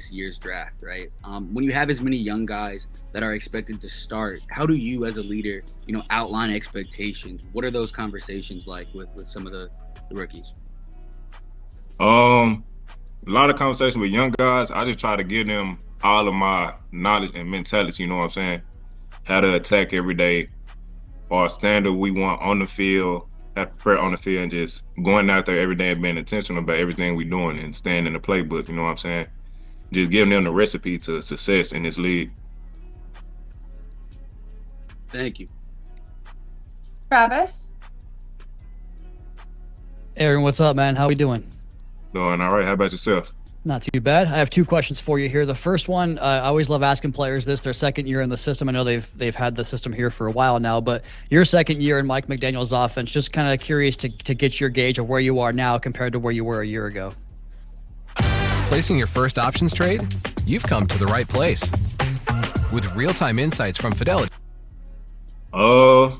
this year's draft, right? When you have as many young guys that are expected to start, how do you as a leader, outline expectations? What are those conversations like with some of the rookies? A lot of conversation with young guys. I just try to give them all of my knowledge and mentality, you know what I'm saying? How to attack every day, our standard we want on the field, have to prepare on the field, and just going out there every day and being intentional about everything we're doing and staying in the playbook, you know what I'm saying? Just giving them the recipe to success in this league. Thank you. Travis? Aaron, what's up, man? How we doing? Doing all right. How about yourself? Not too bad. I have two questions for you here. The first one, I always love asking players this. Their second year in the system. I know they've had the system here for a while now, but your second year in Mike McDaniel's offense, just kind of curious to get your gauge of where you are now compared to where you were a year ago. Placing your first options trade? You've come to the right place. With real-time insights from Fidelity. I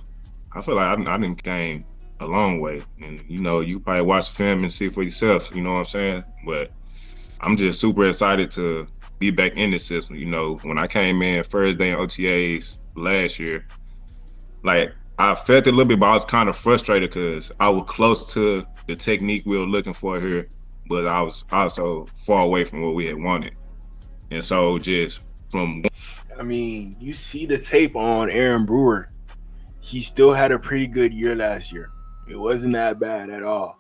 feel like I didn't came a long way. And, you probably watch the film and see for yourself, you know what I'm saying? But I'm just super excited to be back in this system. When I came in first day in OTAs last year, like I felt it a little bit, but I was kind of frustrated because I was close to the technique we were looking for here, but I was also far away from what we had wanted. And so just from... you see the tape on Aaron Brewer. He still had a pretty good year last year. It wasn't that bad at all.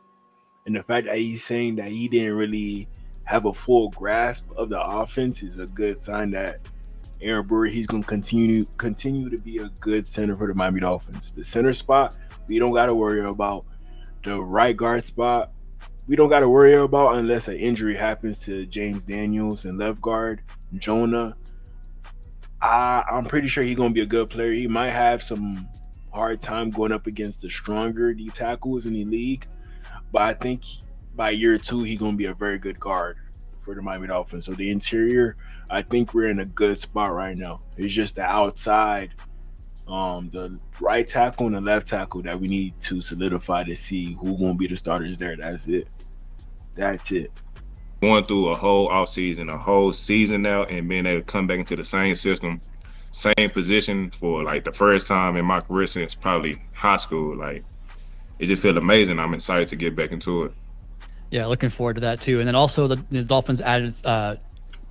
And the fact that he's saying that he didn't really have a full grasp of the offense is a good sign that Aaron Brewer, he's going to continue to be a good center for the Miami Dolphins. The center spot, we don't got to worry about. The right guard spot, we don't got to worry about unless an injury happens to James Daniels, and left guard, Jonah. I'm pretty sure he's going to be a good player. He might have some hard time going up against the stronger D tackles in the league, but I think by year 2, he's going to be a very good guard for the Miami Dolphins. So the interior, I think we're in a good spot right now. It's just the outside, the right tackle and the left tackle that we need to solidify to see who's going to be the starters there. That's it. Going through a whole offseason, a whole season now, and being able to come back into the same system, same position for like the first time in my career since probably high school. Like, it just feels amazing. I'm excited to get back into it. Yeah, looking forward to that too. And then also the Dolphins added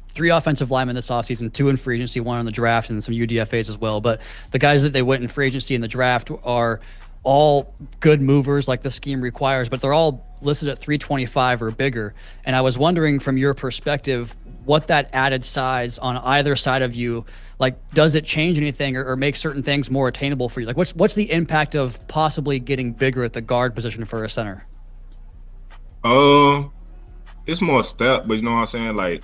3 offensive linemen this offseason, 2 in free agency, 1 in the draft, and some UDFAs as well. But the guys that they went in free agency in the draft are all good movers like the scheme requires, but they're all listed at 325 or bigger. And I was wondering from your perspective, what that added size on either side of you, like, does it change anything or make certain things more attainable for you? Like, what's the impact of possibly getting bigger at the guard position for a center? It's more step, but you know what I'm saying? Like,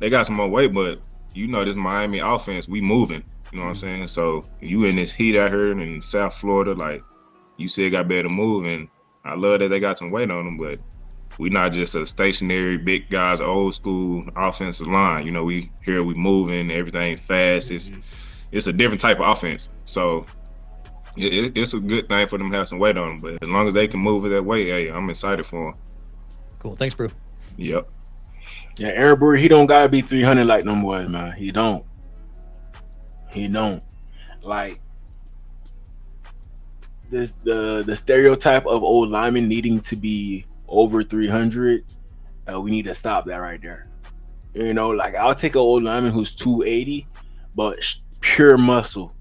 they got some more weight, but this Miami offense, we moving. You know what I'm saying? So you in this heat out here in South Florida, like, you still got better to move, and I love that they got some weight on them, but we not just a stationary big guys, old school offensive line. We moving, everything fast. It's a different type of offense. So it's a good thing for them to have some weight on them, but as long as they can move it that way, hey, I'm excited for them. Cool. Thanks, Brew. Yep. Yeah, Aaron Brewer, he don't gotta be 300 like them boys, man. He don't. Like, the stereotype of old linemen needing to be over 300, we need to stop that right there. Like, I'll take an old lineman who's 280, but pure muscle,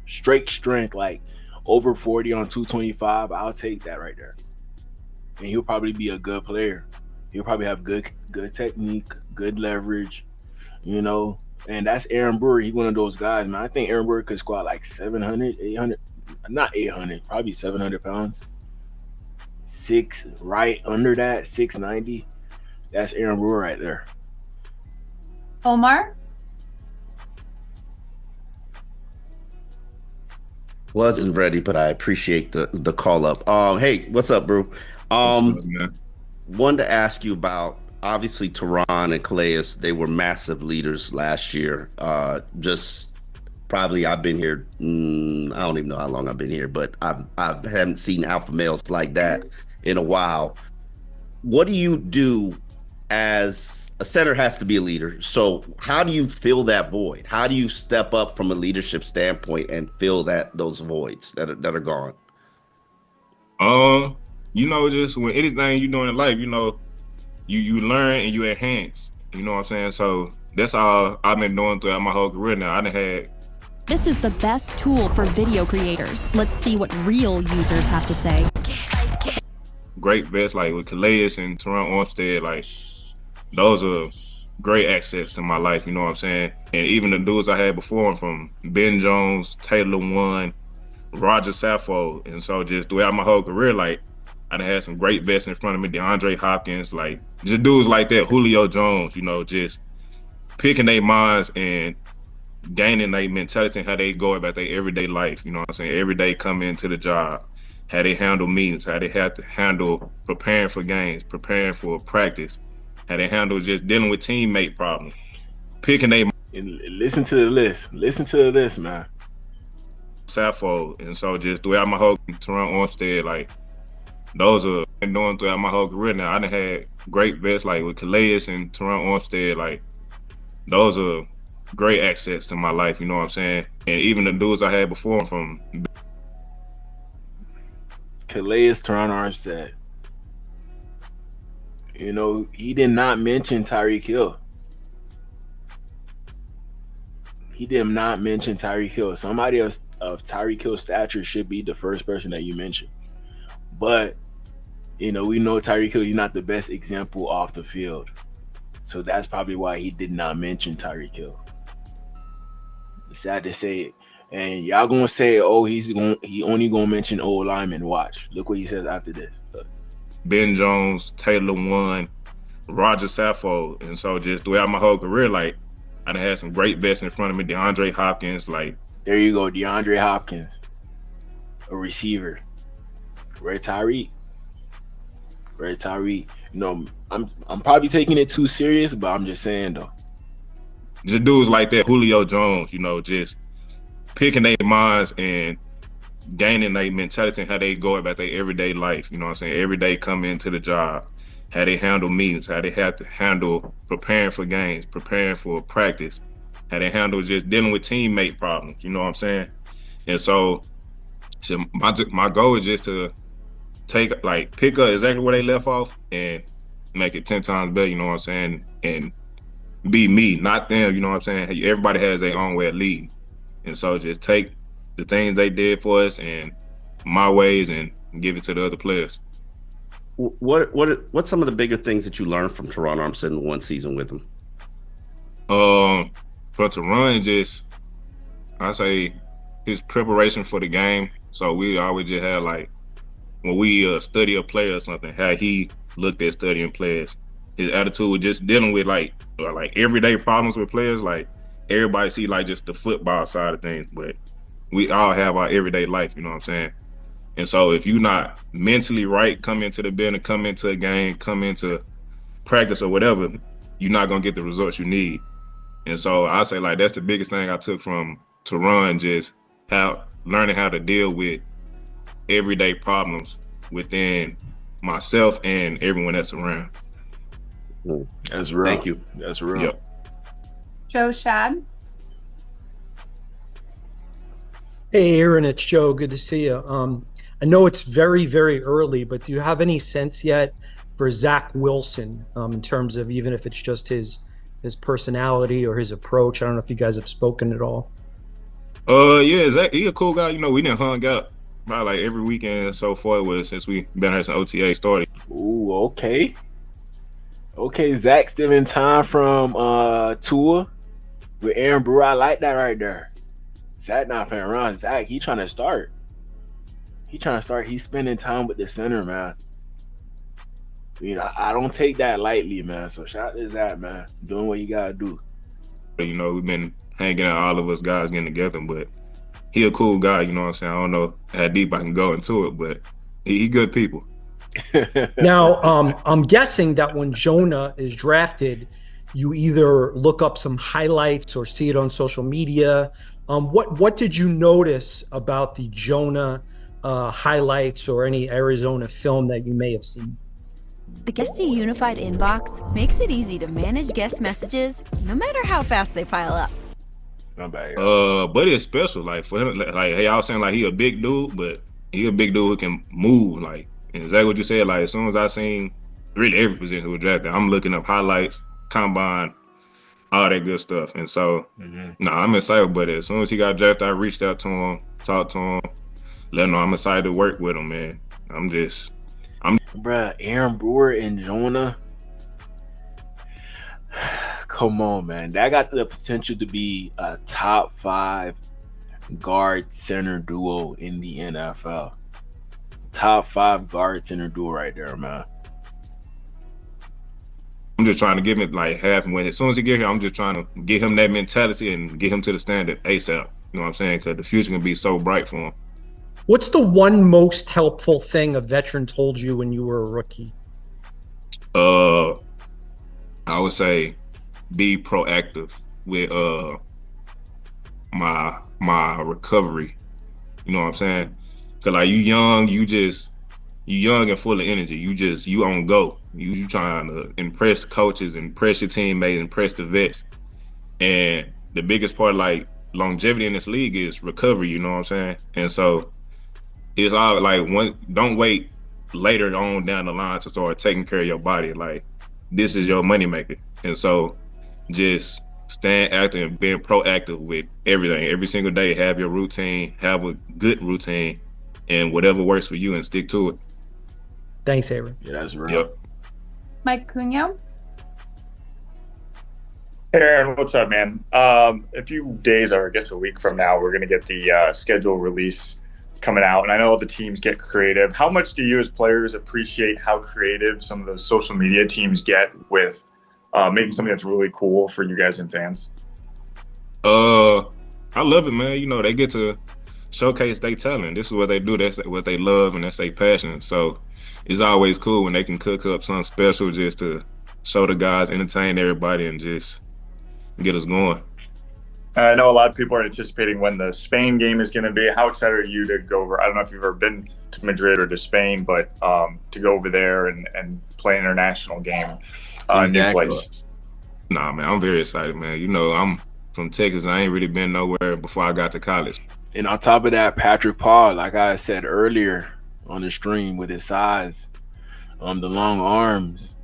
straight strength, like over 40 on 225. I'll take that right there. And he'll probably be a good player. He'll probably have good technique, good leverage, And that's Aaron Brewer. He's one of those guys, man. I think Aaron Brewer could squat like 700, 800, not 800, probably 700 pounds. Right under that, 690. That's Aaron Brewer right there. Omar? Wasn't ready, but I appreciate the call up. Hey, what's up, bro? Wanted to ask you about, obviously, Terron and Calais. They were massive leaders last year. Just probably, I've been here. I don't even know how long I've been here, but I haven't seen alpha males like that in a while. What do you do as a center has to be a leader. So how do you fill that void? How do you step up from a leadership standpoint and fill those voids that are gone? Just with anything you doing in life, you learn and you enhance. You know what I'm saying? So that's all I've been doing throughout my whole career now. I done had. This is the best tool for video creators. Let's see what real users have to say. Great vets like with Calais and Terron Armstead, like those are great access to my life, you know what I'm saying? And even the dudes I had before him, from Ben Jones, Taylor One, Roger Saffold. And so just throughout my whole career, like I done had some great vets in front of me, DeAndre Hopkins, like just dudes like that, Julio Jones, just picking their minds and gaining their mentality and how they go about their everyday life, you know what I'm saying? Every day coming into the job, how they handle meetings, how they have to handle preparing for games, preparing for practice, how they handle just dealing with teammate problems, picking their. And listen to the list. Listen to the list, man. Saffold. And so just throughout my whole Terron Armstead, like those are been doing throughout my whole career now. I done had great vets like with Calais and Terron Armstead, like those are great access to my life, you know what I'm saying? And even the dudes I had before from Calais, Terron Armstead. He did not mention Tyreek Hill. He did not mention Tyreek Hill. Somebody of Tyreek Hill's stature should be the first person that you mention. But, we know Tyreek Hill, he's not the best example off the field. So that's probably why he did not mention Tyreek Hill. It's sad to say it. And y'all gonna say, oh, he only gonna mention old lineman. Watch. Look what he says after this. Look. Ben Jones, Taylor One, Roger Saffold. And so just throughout my whole career, like I done had some great vets in front of me, DeAndre Hopkins, like there you go, DeAndre Hopkins, a receiver. Red Tyreek. I'm probably taking it too serious, but I'm just saying though. Just dudes like that, Julio Jones, just picking their minds and gaining their mentality and how they go about their everyday life, you know what I'm saying? Every day coming into the job, how they handle meetings, how they have to handle preparing for games, preparing for practice, how they handle just dealing with teammate problems, you know what I'm saying? And so my goal is just to pick up exactly where they left off and make it 10 times better, you know what I'm saying? And be me, not them, you know what I'm saying? Everybody has their own way of leading. And so just take the things they did for us and my ways and give it to the other players. What's some of the bigger things that you learned from Terron Armstead in one season with him? From Terron, I say his preparation for the game. So we always just had when we study a player or something, how he looked at studying players. His attitude was just dealing with like everyday problems with players. Like everybody see just the football side of things, but we all have our everyday life, you know what I'm saying? And so if you're not mentally right, come into the building, come into a game, come into practice or whatever, you're not gonna get the results you need. And so I say that's the biggest thing I took from Terron, just learning how to deal with everyday problems within myself and everyone that's around. That's real. Thank you. That's real. Yep. Joe Shad. Hey, Aaron, it's Joe. Good to see you. I know it's very, very early, but do you have any sense yet for Zach Wilson in terms of even if it's just his personality or his approach? I don't know if you guys have spoken at all. Yeah, Zach, he a cool guy. We done hung out about every weekend so far since we been here since OTA started. Ooh, okay. Okay, Zach still in time from tour with Aaron Brewer. I like that right there. Zach not finna run. Zach, he trying to start. He's spending time with the center, man. I don't take that lightly, man. So shout out to Zach, man. Doing what you gotta do. We've been hanging out, all of us guys getting together, but he a cool guy, you know what I'm saying? I don't know how deep I can go into it, but he good people. Now, I'm guessing that when Jonah is drafted, you either look up some highlights or see it on social media. What did you notice about the Jonah highlights or any Arizona film that you may have seen? The Guesty Unified Inbox makes it easy to manage guest messages, no matter how fast they pile up. Not bad. But it's special. Like for him, like hey, I was saying like he a big dude, but he a big dude who can move. Like exactly what you said. Like as soon as I seen really every position who was drafted, I'm looking up highlights, combine, all that good stuff. And so, I'm excited. But as soon as he got drafted, I reached out to him, talked to him, let him know I'm excited to work with him, man. Bruh, Aaron Brewer and Jonah. Come on, man. That got the potential to be a top 5 guard center duo in the NFL. Top 5 guard center duo right there, man. I'm just trying to give him like half. When as soon as he get here, I'm just trying to get him that mentality and get him to the standard ASAP. You know what I'm saying? Because the future can be so bright for him. What's the one most helpful thing a veteran told you when you were a rookie? I would say be proactive with my recovery. You know what I'm saying? Cause like you young and full of energy. You on go. You trying to impress coaches, impress your teammates, impress the vets. And the biggest part like longevity in this league is recovery. You know what I'm saying? And so it's all like don't wait later on down the line to start taking care of your body. Like this is your moneymaker. And so just staying active and being proactive with everything. Every single day, have your routine, have a good routine, and whatever works for you and stick to it. Thanks, Aaron. Yeah, that's real. Yep. Mike Cunha. Hey Aaron, what's up, man? A few days, or I guess a week from now, we're going to get the schedule release coming out, and I know the teams get creative. How much do you as players appreciate how creative some of the social media teams get with making something that's really cool for you guys and fans? I love it, man. You know, they get to showcase their talent. This is what they do. That's what they love, and that's their passion. So it's always cool when they can cook up something special just to show the guys, entertain everybody, and just get us going. I know a lot of people are anticipating when the Spain game is going to be. How excited are you to go over? I don't know if you've ever been to Madrid or to Spain, but to go over there and play an international game in a new place. Nah, man, I'm very excited, man. You know, I'm from Texas. I ain't really been nowhere before I got to college. And on top of that, Patrick Paul, like I said earlier on the stream, with his size, the long arms,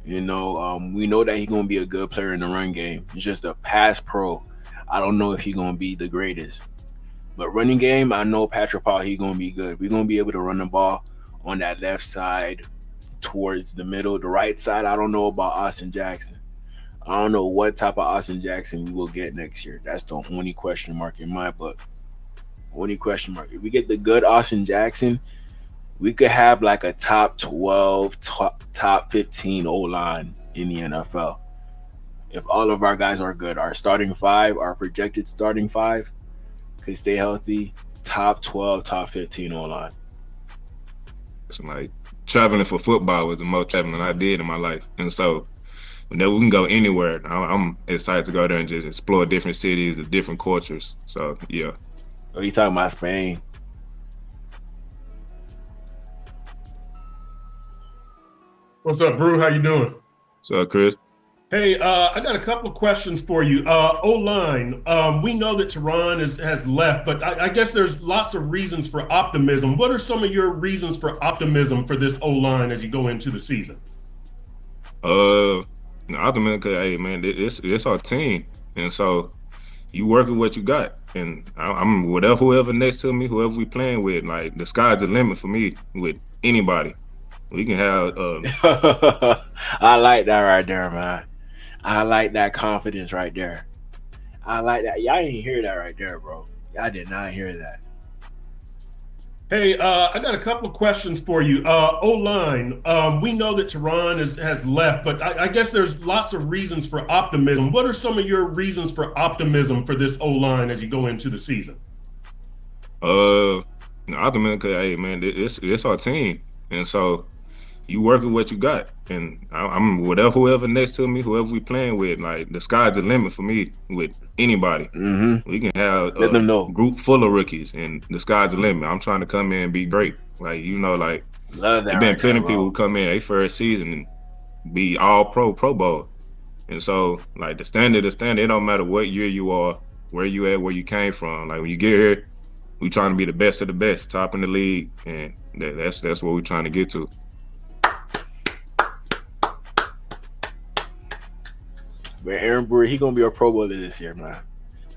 you know, we know that he's going to be a good player in the run game. He's just a pass pro. I don't know if he's going to be the greatest. But running game, I know Patrick Paul, he's going to be good. We're going to be able to run the ball on that left side towards the middle. The right side, I don't know about Austin Jackson. I don't know what type of Austin Jackson we will get next year. That's the only question mark in my book. Only question mark. If we get the good Austin Jackson, we could have like a top 12, top 15 O-line in the NFL. If all of our guys are good, our starting 5, our projected starting 5 could stay healthy, top 12, top 15 O-line. It's like traveling for football was the most traveling I did in my life. And so whenever we can go anywhere, I'm excited to go there and just explore different cities, different cultures. So, yeah. Oh, you talking about Spain? What's up, Brew? How you doing? What's up, Chris? Hey, I got a couple of questions for you. O-line, we know that Terron has left, but I guess there's lots of reasons for optimism. What are some of your reasons for optimism for this O-line as you go into the season? Optimism, because, hey, man, it's our team. And so you work with what you got. And I'm whoever next to me, whoever we playing with, like, the sky's the limit for me with anybody. We can have I like that right there, man. I like that confidence right there. I like that. Y'all ain't hear that right there, bro. Y'all did not hear that. Hey, I got a couple of questions for you. O-line, we know that Terron has left, but I guess there's lots of reasons for optimism. What are some of your reasons for optimism for this O-line as you go into the season? Optimism, because, hey, man, it's our team. And so you work with what you got, and I'm whoever next to me, whoever we playing with, like the sky's the limit for me with anybody. Mm-hmm. We can have Let them know. group full of rookies, and the sky's the limit. I'm trying to come in and be great. Like, like love that. There's been plenty of people who come in their first season and be all pro bowl, and so like the standard. It don't matter what year you are, where you at, where you came from. Like when you get here, we trying to be the best of the best, top in the league, and that's what we're trying to get to. But Aaron Brewer, he gonna be a Pro Bowler this year, man.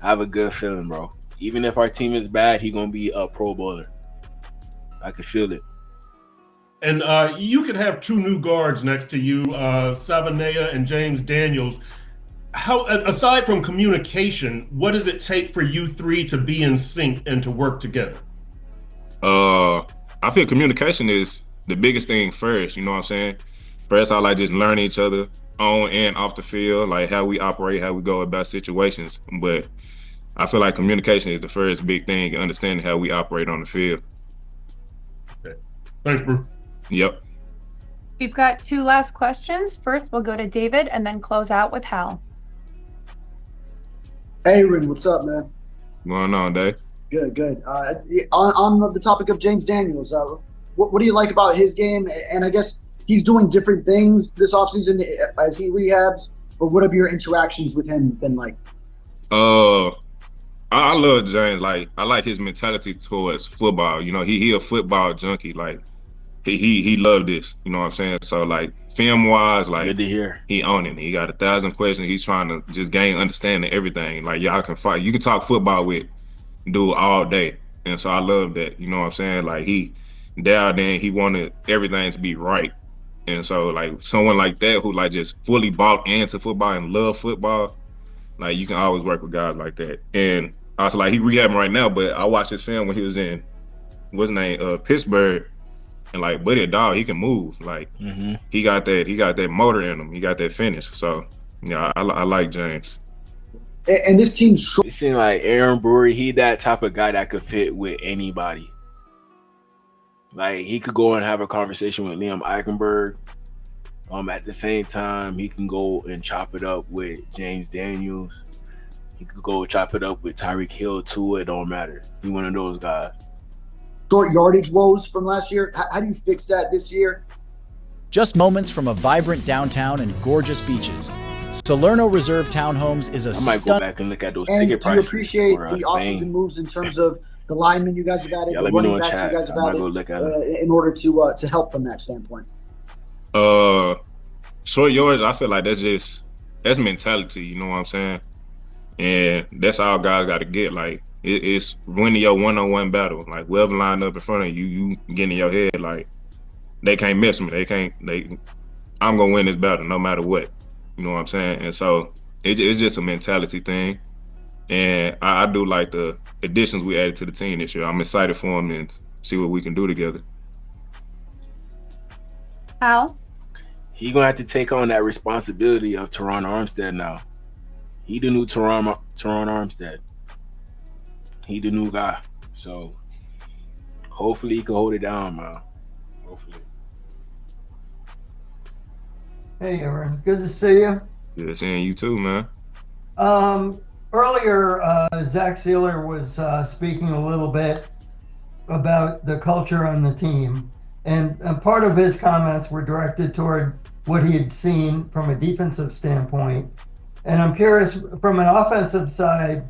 I have a good feeling, bro. Even if our team is bad, he gonna be a Pro Bowler. I can feel it. And you could have two new guards next to you, Savanea and James Daniels. How, aside from communication, what does it take for you three to be in sync and to work together? I feel communication is the biggest thing first. You know what I'm saying? First, I like just learning each other on and off the field, like how we operate, how we go about situations. But I feel like communication is the first big thing, understanding how we operate on the field. Okay. Thanks, Brew. Yep. We've got two last questions. First, we'll go to David and then close out with Hal. Hey, Aaron, what's up, man? What's going on, Dave? Good. On the topic of James Daniels, what do you like about his game? And I guess he's doing different things this offseason as he rehabs, but what have your interactions with him been like? I love James. Like, I like his mentality towards football. You know, he a football junkie. Like, he loved this. You know what I'm saying? So, like, film-wise, like, good to hear. He on it. He got 1,000 questions. He's trying to just gain understanding of everything. Like, y'all can fight. You can talk football with dude all day. And so I love that. You know what I'm saying? Like, he dialed in. He wanted everything to be right. And so, like, someone like that who, like, just fully bought into football and love football, like, you can always work with guys like that. And I was like, he rehabbing right now, but I watched his film when he was in, what's his name, Pittsburgh, and, like, buddy, a dog, he can move. Like, he got that motor in him. He got that finish. So, yeah, I like James. And this team's it seems like Aaron Brewer, he that type of guy that could fit with anybody. Like, he could go and have a conversation with Liam Eichenberg. At the same time, he can go and chop it up with James Daniels. He could go chop it up with Tyreek Hill too. It don't matter. He's one of those guys. Short yardage woes from last year. How do you fix that this year? Just moments from a vibrant downtown and gorgeous beaches. Salerno Reserve Townhomes is a I might go back and look at those and ticket prices. Do you appreciate for, the Spain. offseason moves in terms of the linemen you guys have added, Yeah, the let me know running in backs chat. you guys have I might added go look at it. in order to help from that standpoint? Short yards, I feel like that's mentality, you know what I'm saying? And that's all guys got to get. Like, it's winning your one-on-one battle. Like, whoever lined up in front of you, you get in your head, like, they can't miss me. I'm going to win this battle no matter what. You know what I'm saying? And so it's just a mentality thing. And I do like the additions we added to the team this year. I'm excited for them and see what we can do together. Hal? He gonna have to take on that responsibility of Terron Armstead now. He the new Terron Armstead. He the new guy. So hopefully he can hold it down, man. Hopefully. Hey, Aaron. Good to see you. Good seeing you too, man. Earlier, Zach Sealer was speaking a little bit about the culture on the team. And part of his comments were directed toward what he had seen from a defensive standpoint. And I'm curious, from an offensive side,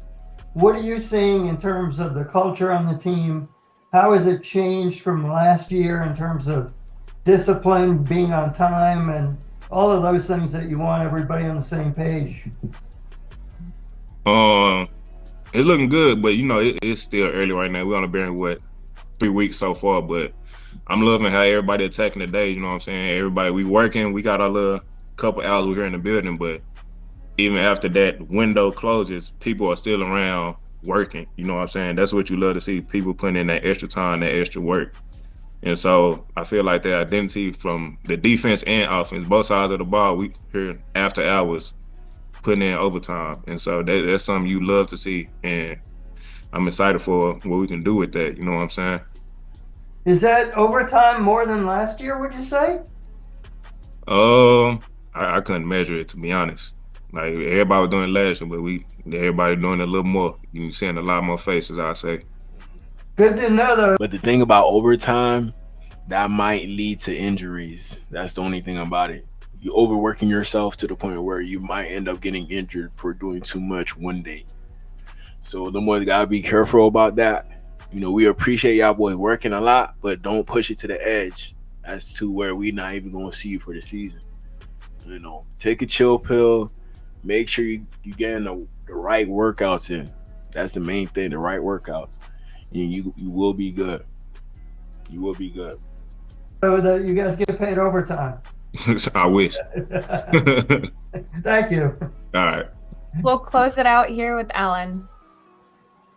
what are you seeing in terms of the culture on the team? How has it changed from last year in terms of discipline, being on time, and all of those things that you want everybody on the same page? It's looking good, but, you know, it's still early right now. We're only been, 3 weeks so far, but I'm loving how everybody attacking the day, you know what I'm saying? Everybody, we working, we got our little couple hours we're here in the building, but even after that window closes, people are still around working, you know what I'm saying? That's what you love to see, people putting in that extra time, that extra work. And so I feel like the identity from the defense and offense, both sides of the ball, we here after hours putting in overtime. And so that's something you love to see, and I'm excited for what we can do with that, you know what I'm saying? Is that overtime more than last year, would you say? I couldn't measure it, to be honest. Like everybody was doing it last year, but everybody doing it a little more. You seeing a lot more faces, I say. Good to know though. But the thing about overtime, that might lead to injuries. That's the only thing about it. You overworking yourself to the point where you might end up getting injured for doing too much one day. So the more gotta be careful about that. You know, we appreciate y'all boys working a lot, but don't push it to the edge as to where we not even gonna see you for the season. You know, take a chill pill. Make sure you getting the right workouts in. That's the main thing, the right workout. And you will be good. You will be good. So that you guys get paid overtime. I wish. Thank you. All right. We'll close it out here with Alan.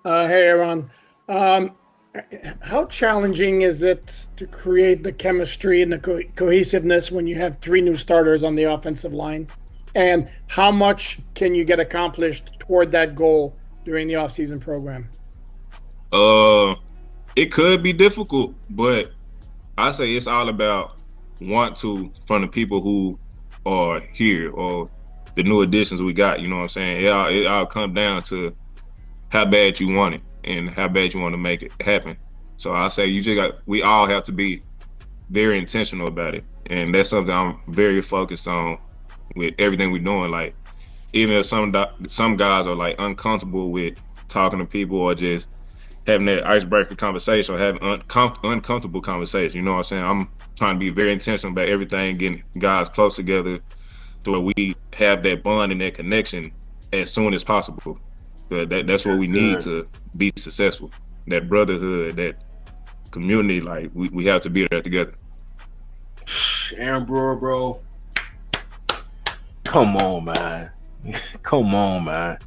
Hey, Aaron. How challenging is it to create the chemistry and the cohesiveness when you have 3 new starters on the offensive line? And how much can you get accomplished toward that goal during the offseason program? It could be difficult, but I say it's all about from the people who are here or the new additions we got. You know what I'm saying? It all comes down to how bad you want it and how bad you want to make it happen. So I say we all have to be very intentional about it, and that's something I'm very focused on with everything we're doing. Like even if some guys are like uncomfortable with talking to people or just having that icebreaker conversation or having uncomfortable conversation, you know what I'm saying? I'm trying to be very intentional about everything, getting guys close together so we have that bond and that connection as soon as possible. That's what we need to be successful. That brotherhood, that community, like we have to be there together. Aaron Brewer, bro. Come on, man. Come on, man.